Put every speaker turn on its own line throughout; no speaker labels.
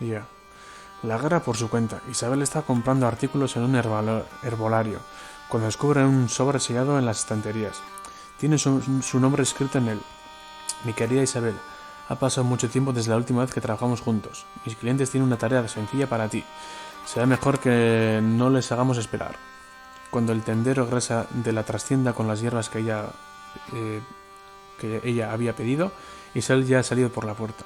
Ya. La guerra por su cuenta. Isabel está comprando artículos en un herbolario, cuando descubre un sobre sellado en las estanterías. Tiene su nombre escrito en él. Mi querida Isabel, ha pasado mucho tiempo desde la última vez que trabajamos juntos. Mis clientes tienen una tarea sencilla para ti. Será mejor que no les hagamos esperar. Cuando el tendero regresa de la trastienda con las hierbas que ella había pedido, Isabel ya ha salido por la puerta.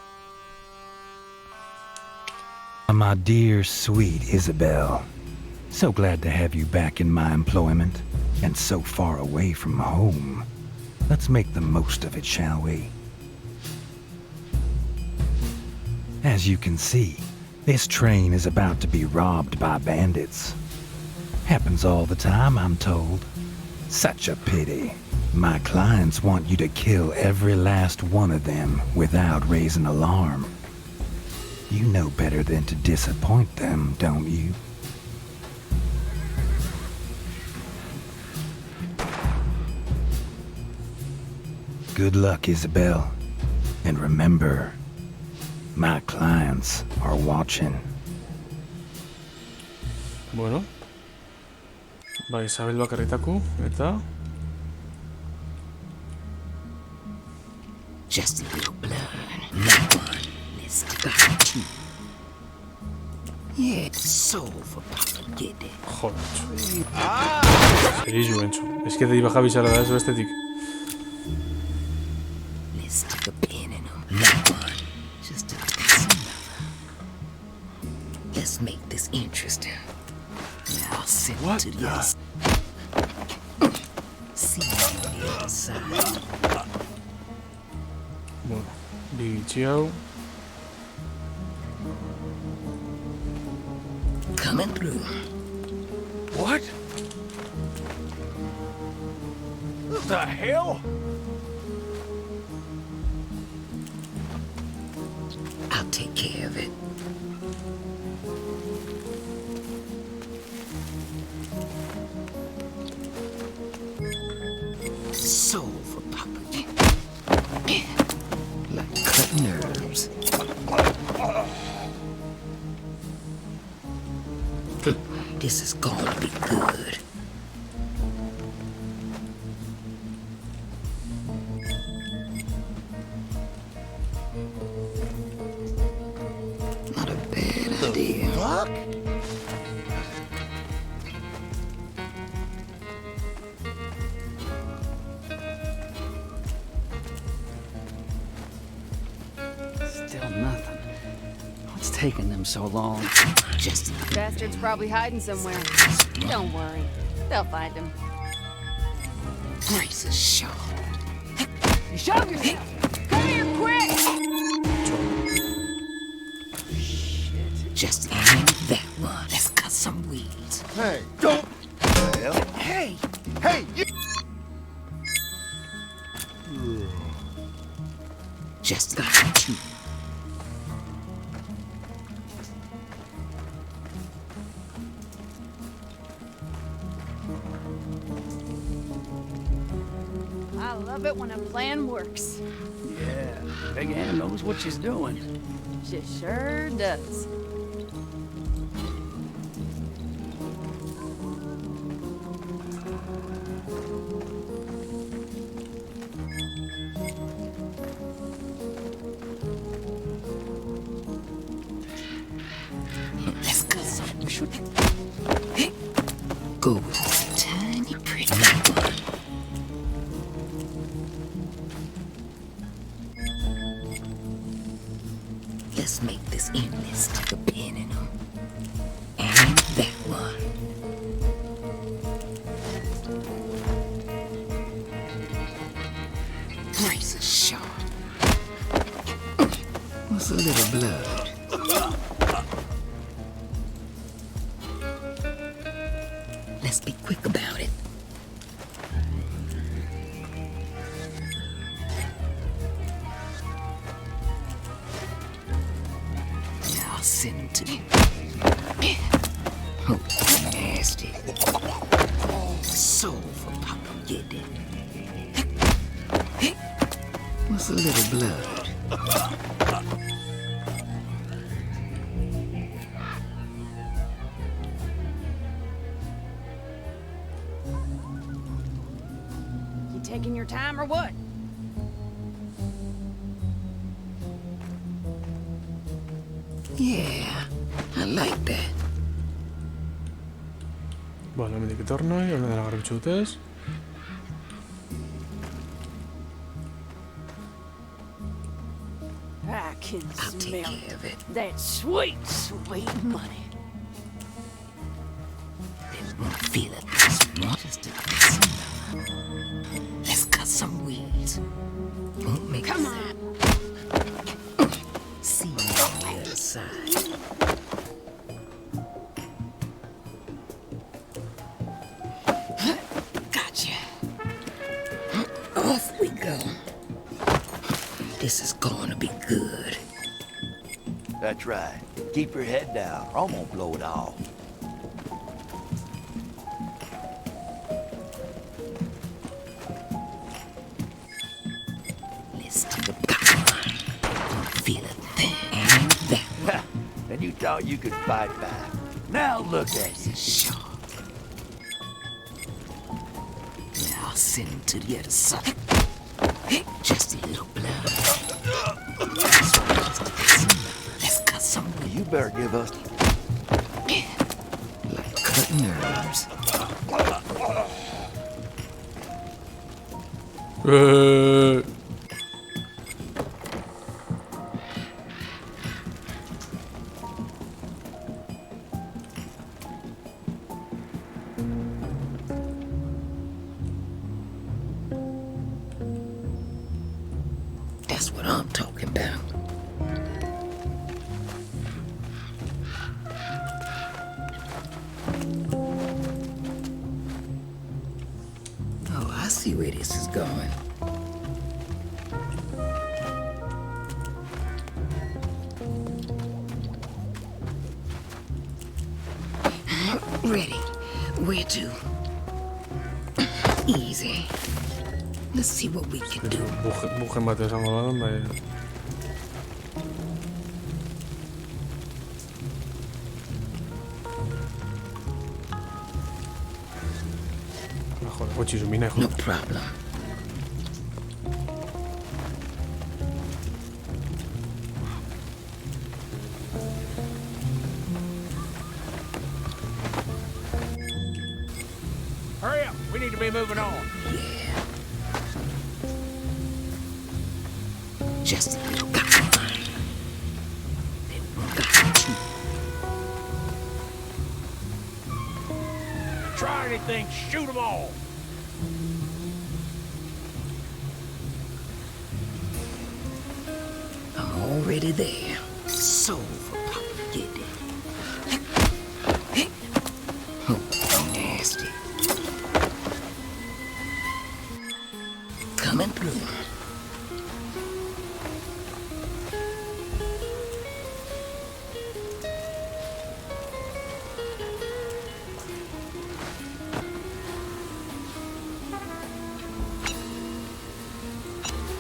My dear, sweet Isabel. So glad to have you back in my employment, and so far away from home. Let's make the most of it, shall we? As you can see, this train is about to be robbed by bandits. Happens all the time, I'm told. Such a pity. My clients want you to kill every last one of them without raising alarm. You know better than to disappoint them, don't you? Good luck, Isabel. And remember, my clients are watching.
Bueno. Ba, Isabel bakarritaku, eta...
Just a little blood. No one. Let's got two. Yeah, soul for Papa get it.
Joder, Seris Juvencho. Es que te iba a avisar de eso bestetik.
Let's stick a pin in them. No one. Just a some Let's make this interesting. Now I'll send it to the other side. See you on the other side.
Bueno, Bichio.
Coming through.
What? What the hell?
I'll take care of it. Soul for Papa. Like cut nerves. This is gonna be good. Not a bad idea.
Fuck?
Still nothing. What's taking them so long?
Just
Bastard's probably hiding somewhere. Don't worry. They'll find him.
brace a shot.
You show yourself! Come here, quick!
Just aim that one. Let's cut some weeds.
Hey, don't! Hell?
Hey!
Hey, you!
Just got two.
I love it when a plan works.
Yeah, Big Ann knows what she's doing.
She sure does.
Let's cut some. We should go with this tiny pretty one. Let's make this endless. Stick a pin in them. And that one. Brace a shot. What's a little blood? Let's be quick about it. Now I'll send him to you. Oh, nasty. Soul for Papa get it. What's a little blood?
taking your time or what?
Yeah, I like that.
Vale, me dic que torno i una de les garxutes.
I can
I'll take
smell
care of it.
that sweet, sweet money.
They won't feel it this much. Just to cut some. Let's cut some weeds. Won't make
Come
a
on.
See you on the other side. Gotcha. Off we go. This is gonna be good.
That's right. Keep your head down, or I'm gonna blow it off.
Listen to the power. Gonna feel it there and that
And you thought you could fight back. Now look at you.
sharp. Now I'll send him to the other side. Just a little blood. Let's cut some wood.
You better give us.
Like cutting herbs. That's what I'm talking about. Oh, I see where this is going. Ready. Where to? Easy. Let's see what we can do.
Bujen bat esango da, bai. Ah, joder, gutxi zumina,
No
joder.
problem.
Hurry up. We need to be moving on.
Yeah. Just a little bit. Then we got two.
Try anything, shoot them all.
I'm already there. So propagated. Oh, nasty. Coming through.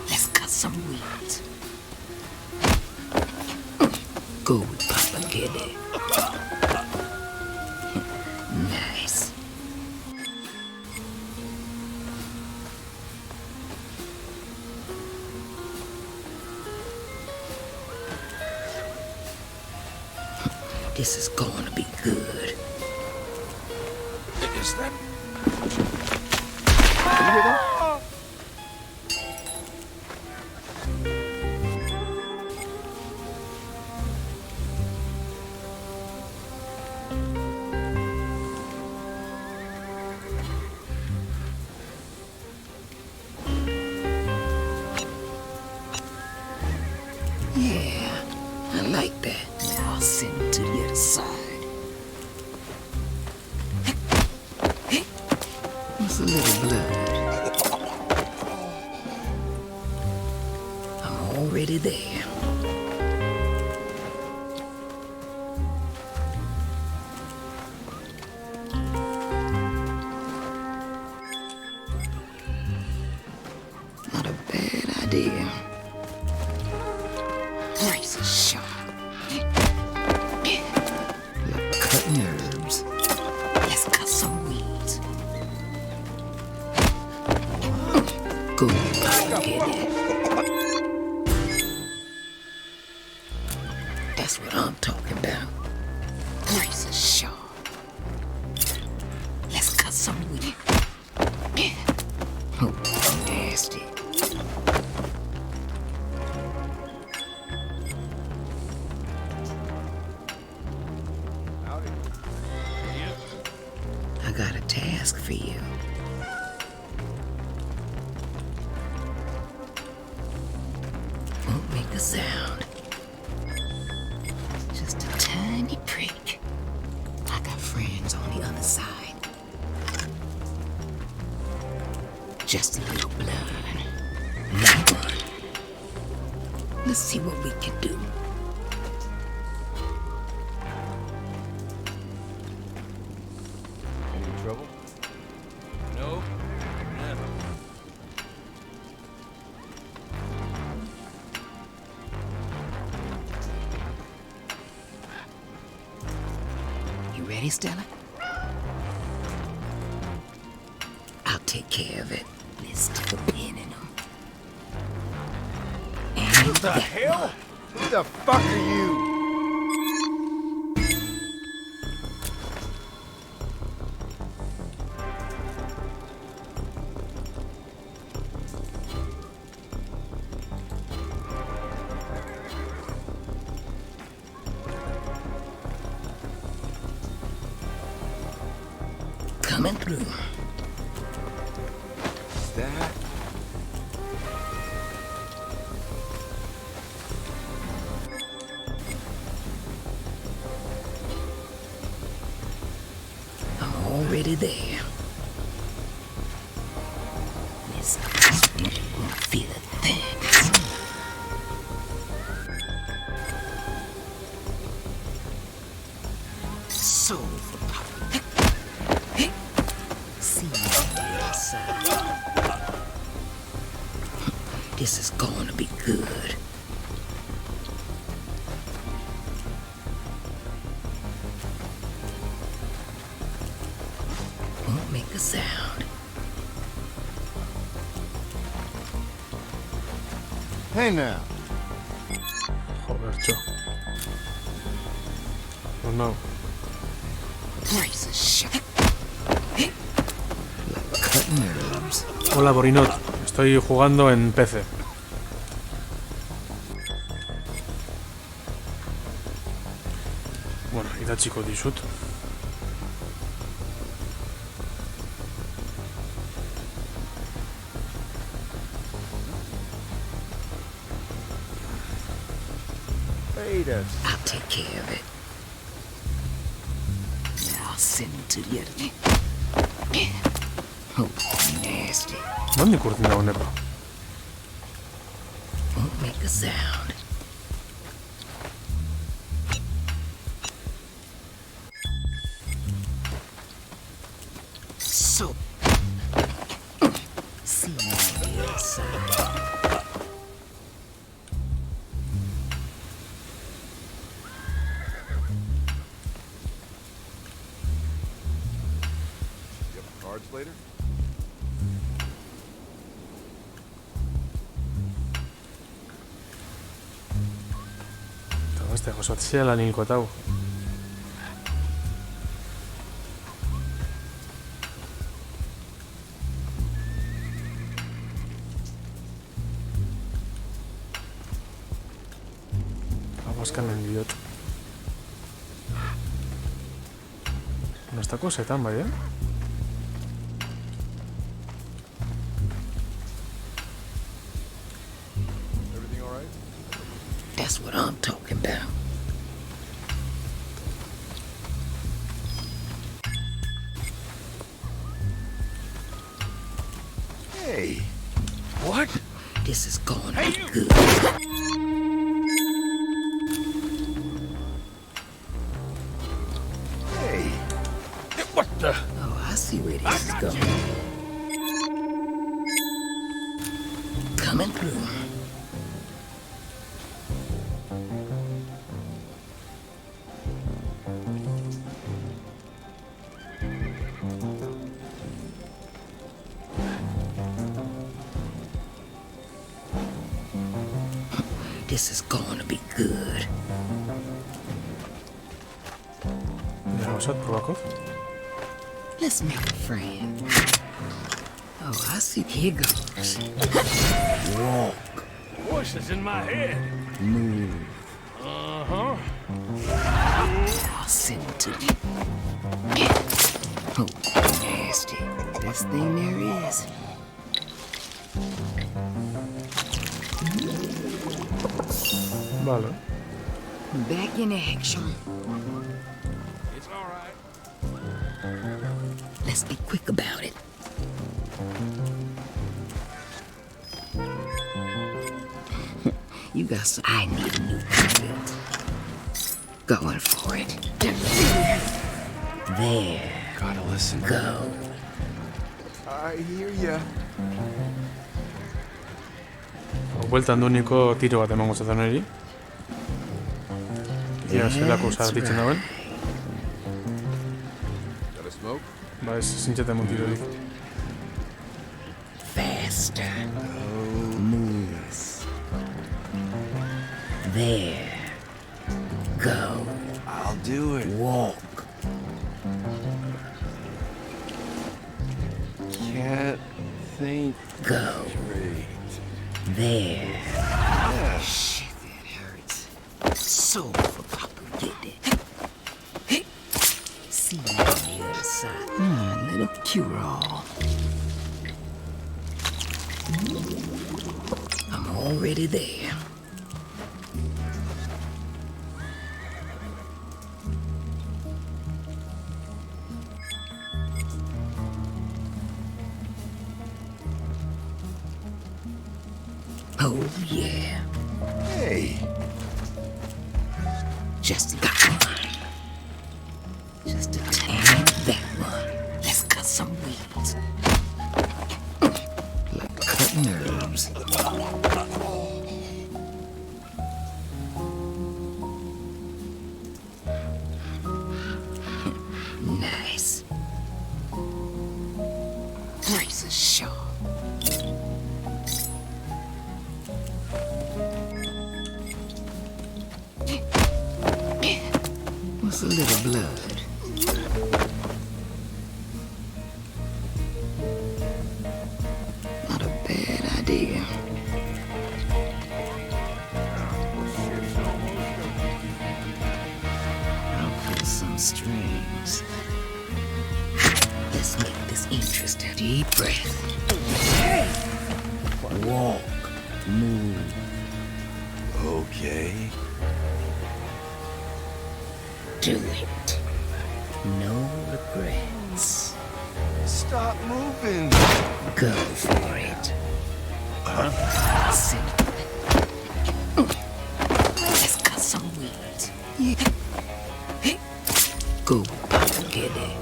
Let's cut some weeds. Go with Papa Kitty. Nice. This is going to be good.
Is that?
Yeah, I like that. Now I'll send it to the other side. What's a little blood? I'm already there. Not a bad idea. Razor sharp. Like cutting herbs. Let's cut some weeds. That's what I'm talking about. Razor sharp. Let's cut some weed. Oh, nasty. I got a task for you. Won't make a sound. Just a tiny prick. I got friends on the other side. Just a little blood. Not one. Let's see what we can do.
Any trouble?
No, never.
You ready, Stella? I'll take care of it. Let's stick a pin in them. And
The hell? Who the fuck are you?
coming through.
Is that?
I'm already there. Listen, you won't feel a thing. So for Papa. See you on the other side. This is going to be good. Won't make a sound.
Hey now.
Joder, Cho. Oh no.
Razor sharp. Like cutting herbs.
Hola Borinot, estoy jugando en PC. Bueno, Itachi Dishut.
Wait a
I'll take care of it. Now I'll send him to the other. Oh, nasty.
¿Dónde curtida un epa?
Won't make a sound. So, see you on the other side.
You have cards later?
Todo este cosa sea la Ninkotau. Vamos que idiota. No está cosetan, vaya.
Everything all right?
That's what I'm talking about.
Hey. What?
This is going to be good.
Hey.
Oh, I see where this is going. Coming through. This is gonna be good.
Ja, was dat, Probakov?
Let's make a friend. Oh, I see. Here goes.
Voices in my head.
I'll send it to you. Oh, nasty. Best thing there is.
Vale.
Back in action.
It's all right.
Let's be quick about it. You got some. I need a new outfit. Going for it. There.
Gotta listen.
Go.
I hear ya.
Bueltan dueniko tiro bat emango zaten eri. Ia zelako ditzen dauen.
Got a smoke?
Ba ez zintzaten mun tirorik.
Faster. Move. There. Go.
I'll do it.
Walk.
Can't think
Go.
straight.
There. Shit, that hurts. So for Papa get it. See you on the other side. Little cure-all. I'm already there. Oh, yeah.
Hey,
Just got one. Just a tan that one. Let's cut some weeds. Like cutting herbs. Nice. Razor sharp. What's a little blood? Not a bad idea. I'll pull some strings. Let's make this interesting. Deep breath. Walk. Move.
okay.
Do it. No regrets.
Stop moving.
Go for it. Sit. Let's cut some weeds. Go, Papa, get it.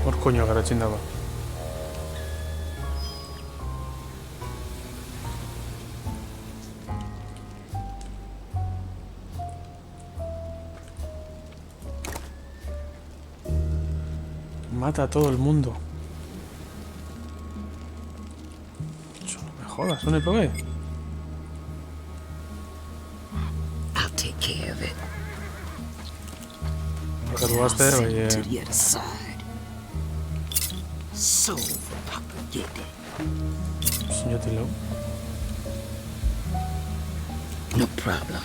Hor koño garatzen daba. Mata a todo el mundo. Eso no me jodas, un EPB.
I'll take care of it.
Porque tú vas a hacer,
I'll
oye.
send it to the other side. So for Papa, get it.
Señor Tilo.
No problem.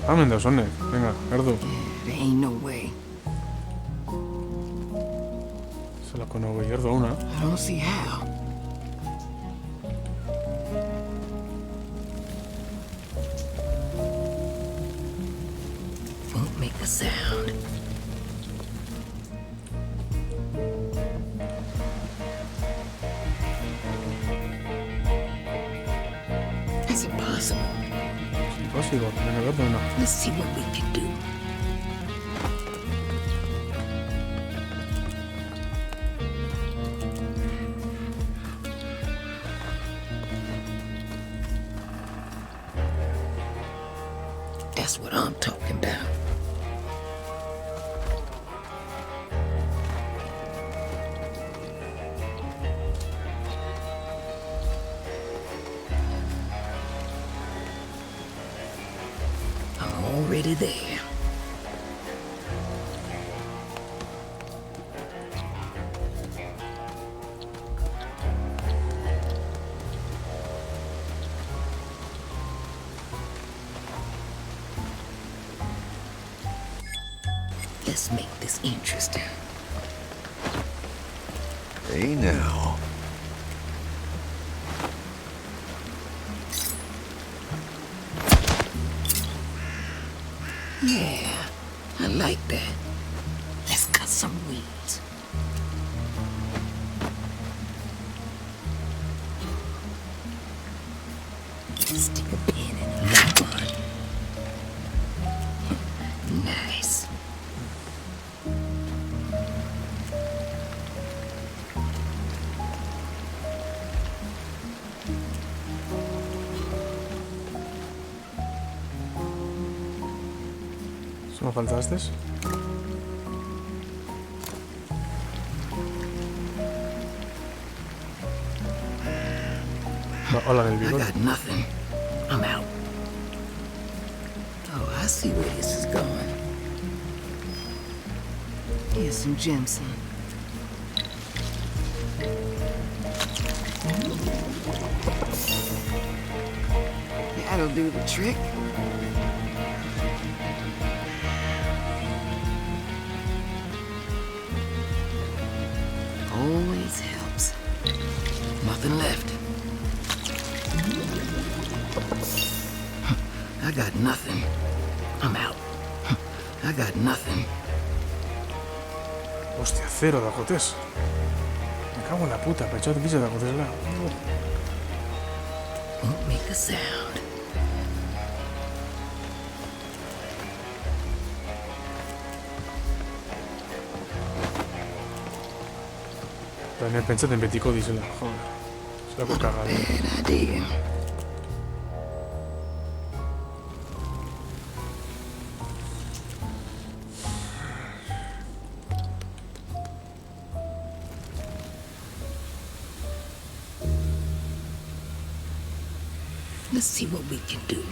Ah, Mendozone. Venga, Erdu.
There ain't no way.
Se la conozco, Erdu, una.
I don't see how. Won't make a sound. That's impossible.
Imposible. Venga, Erdu, una.
Let's see what we can do. That's what I'm talking about. I'm already there. Let's make this interesting.
Hey now.
Yeah, I like that. Let's cut some weeds. Stick a pin in that one. Nice.
¿Solo falta este? Hola del
I
vigor.
got nothing. I'm out. Oh, I see where this is going. Here's some ginseng. That'll do the trick. Always helps. Nothing left. I got nothing. I'm out. I got nothing.
Hostia, 0 de agotes. Me cago en la puta, pecho de piso de agotes.
Won't make a sound.
También pensate en Betico Diesel. Joder. Se la puedo cagar.
Bad idea. Let's see what we can do.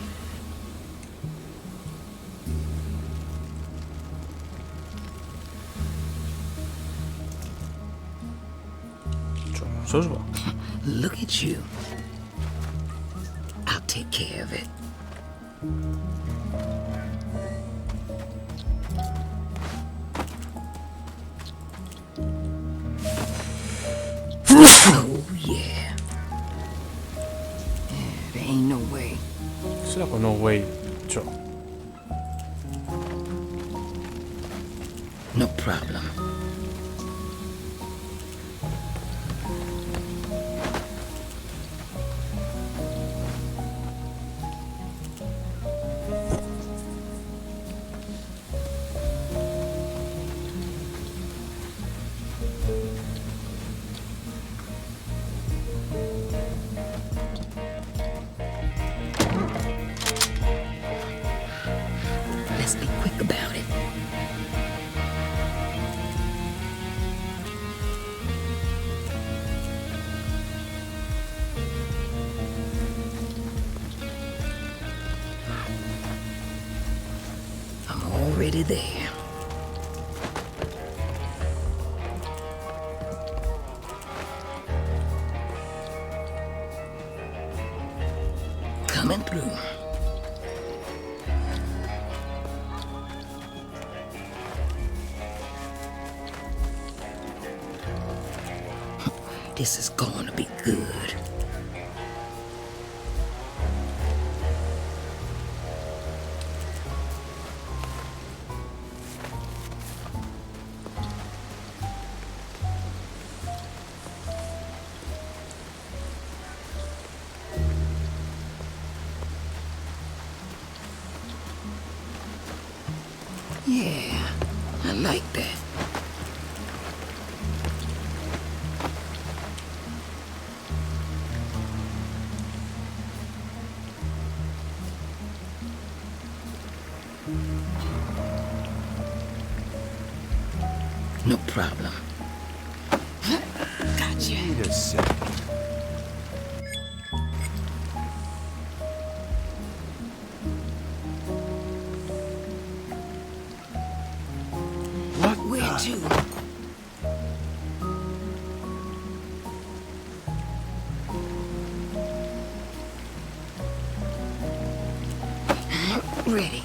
Sosba.
Look at you. I'll take care of it. Oh, yeah. There ain't no way.
Se la con no way. Cho.
No problem. Let's be quick about it. I'm already there. Coming through. This is going to be good. Yeah, I like that. No problem. Gotcha.
Wait a second. What
Where
the?
to? Ready.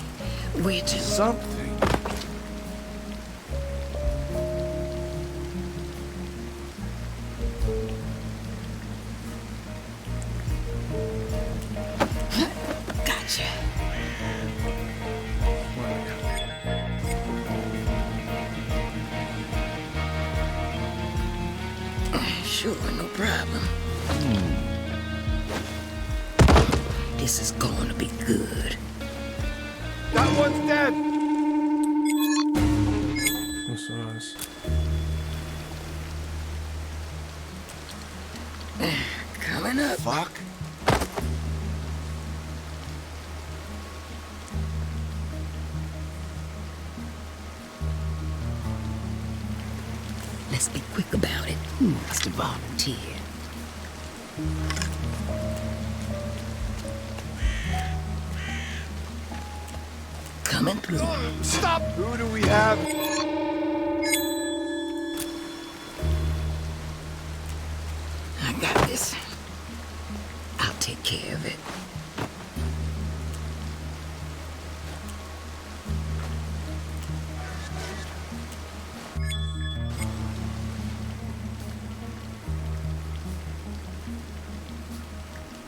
Where to?
Something.
Gotcha. Sure, no problem. This is going to be good.
That one's dead.
Eso es.
Coming up.
Fuck.
Let's be quick about it. Who wants to volunteer? Coming through.
Stop. Who do we have?
I got this. I'll take care of it.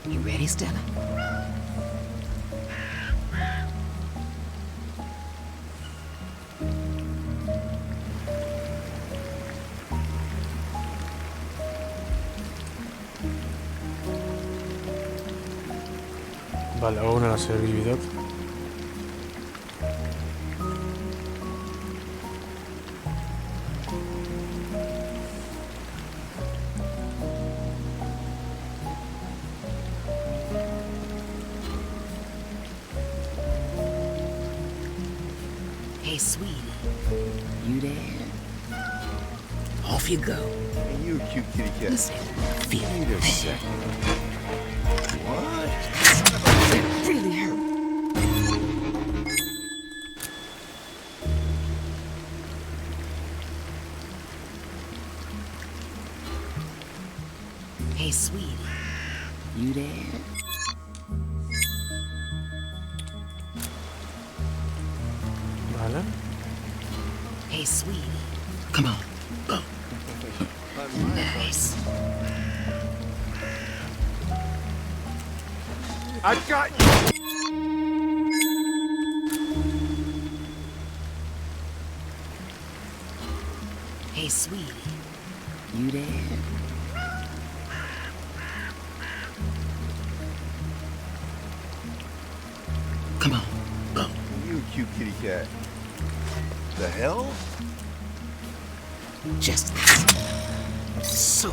You ready, Stella?
Vale, hago una servividad.
Hey, sweetie. You there? Off you go.
Hey, you cute kitty cat.
Listen, feel
Wait a
it.
second. What?
That really hurt. Hey, sweetie. You there?
Vale.
Hey, sweetie. Come on. Go. Nice.
I got you.
Hey, sweetie. You there? Come on. Go.
You cute kitty cat. The hell?
Just listen. So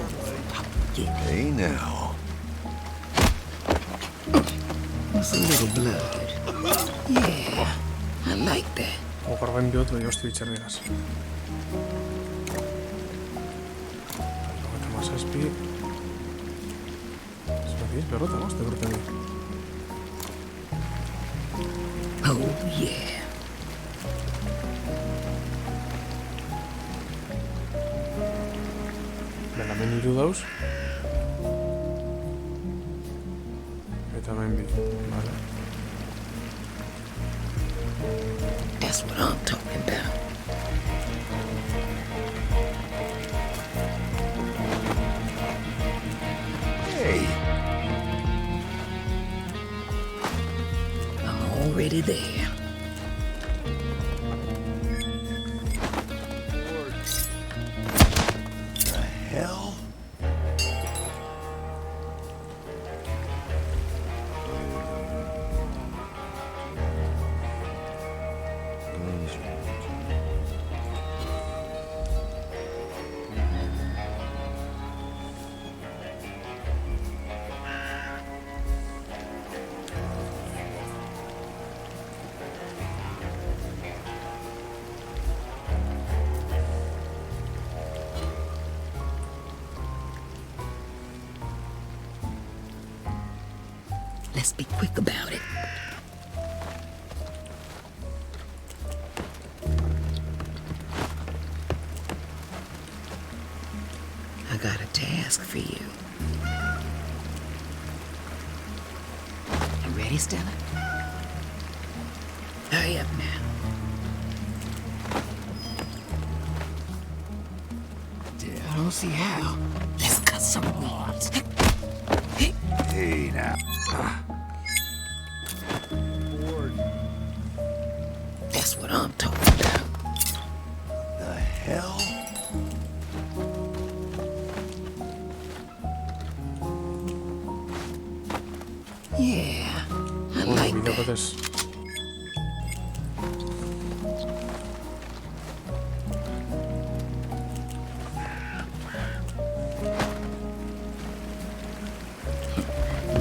get
Hey now.
It's a little blood. Yeah, I like that.
Ogarren bihot josti itxerdigaz. Hogeita hamazazpi. Zergatik, berrota bost, ebruten di.
Oh yeah.
Bela, hemen hiru dauz. Eta hemen bi. Vale.
That's what I'm talking about.
Hey.
I'm already there.
The hell?
Let's be quick about it. I got a task for you. You ready, Stella? Hurry up now. I don't see how. Let's cut some weeds.
Hey, now.
That's what I'm talking about.
The hell?
Yeah, I
Bueno,
like
video
that.
puedes.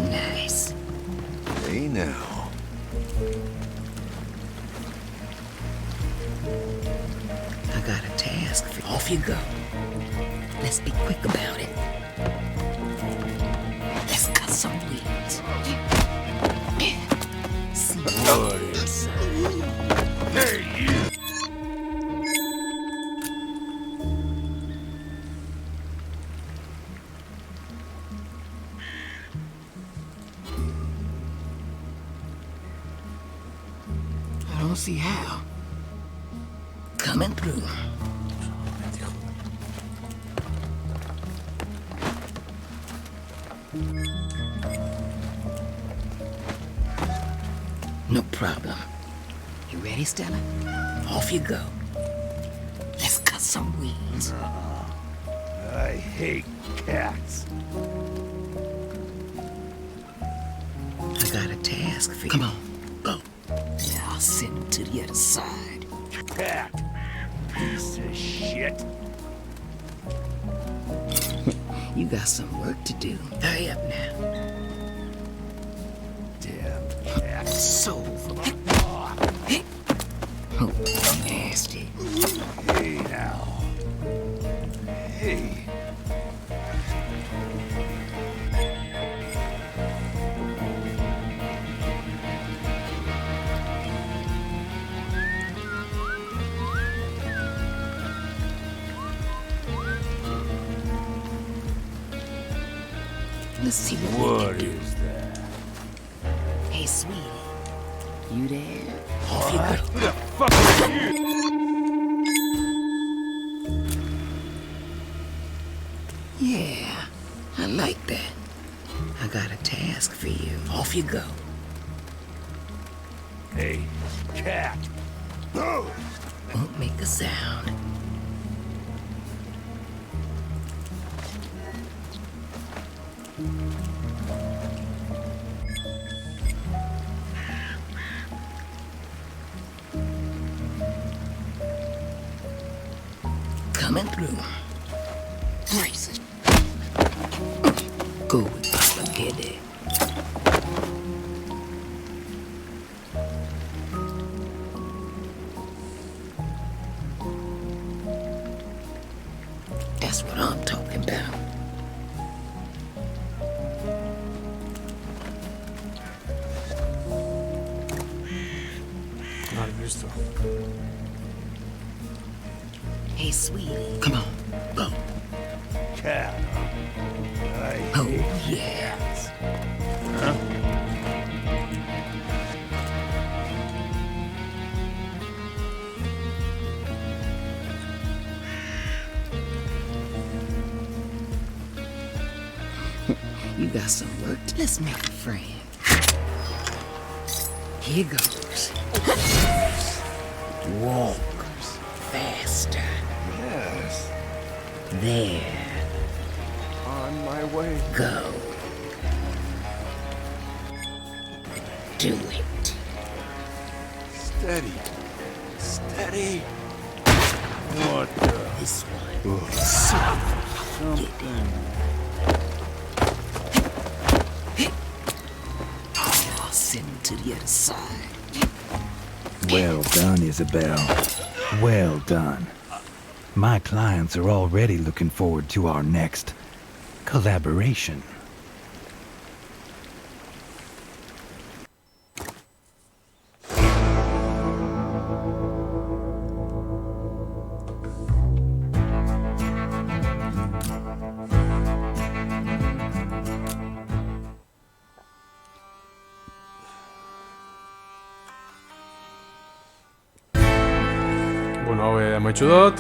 Nice.
Hey, now.
I got a task for you. Off you go. Let's be quick about it. Let's cut some weeds. See what is.
Hey, you!
I don't see how. Coming through. No problem. You ready, Stella? Off you go. Let's cut some weeds.
I hate cats.
I got a task for you. Come on, go. Now I'll send him to the other side.
Cat. Piece of shit.
You got some work to do. Hurry up now.
Damn cat.
So oh, nasty.
Hey, now. Hey.
Let's see what we can do.
Is that?
Hey, sweetie. You there? Off you go.
Who the fuck are you?
Yeah, I like that. I got a task for you. Off you go.
Hey, cat.
Won't make a sound. Coming through. Nice. Go with spaghetti. That's what I'm talking about.
No has visto.
Hey, sweetie. Come on, go.
Cat. I
Oh,
hate
yeah.
cats.
You got some work. Let's make a friend. Here goes. Walk faster.
Yes.
There.
On my way.
Go. Do it.
Steady. Steady. What the?
This one. Something. I'll send him to the other side.
Well done, Isabel. Well done. My clients are already looking forward to our next collaboration.
hau, ametxudot.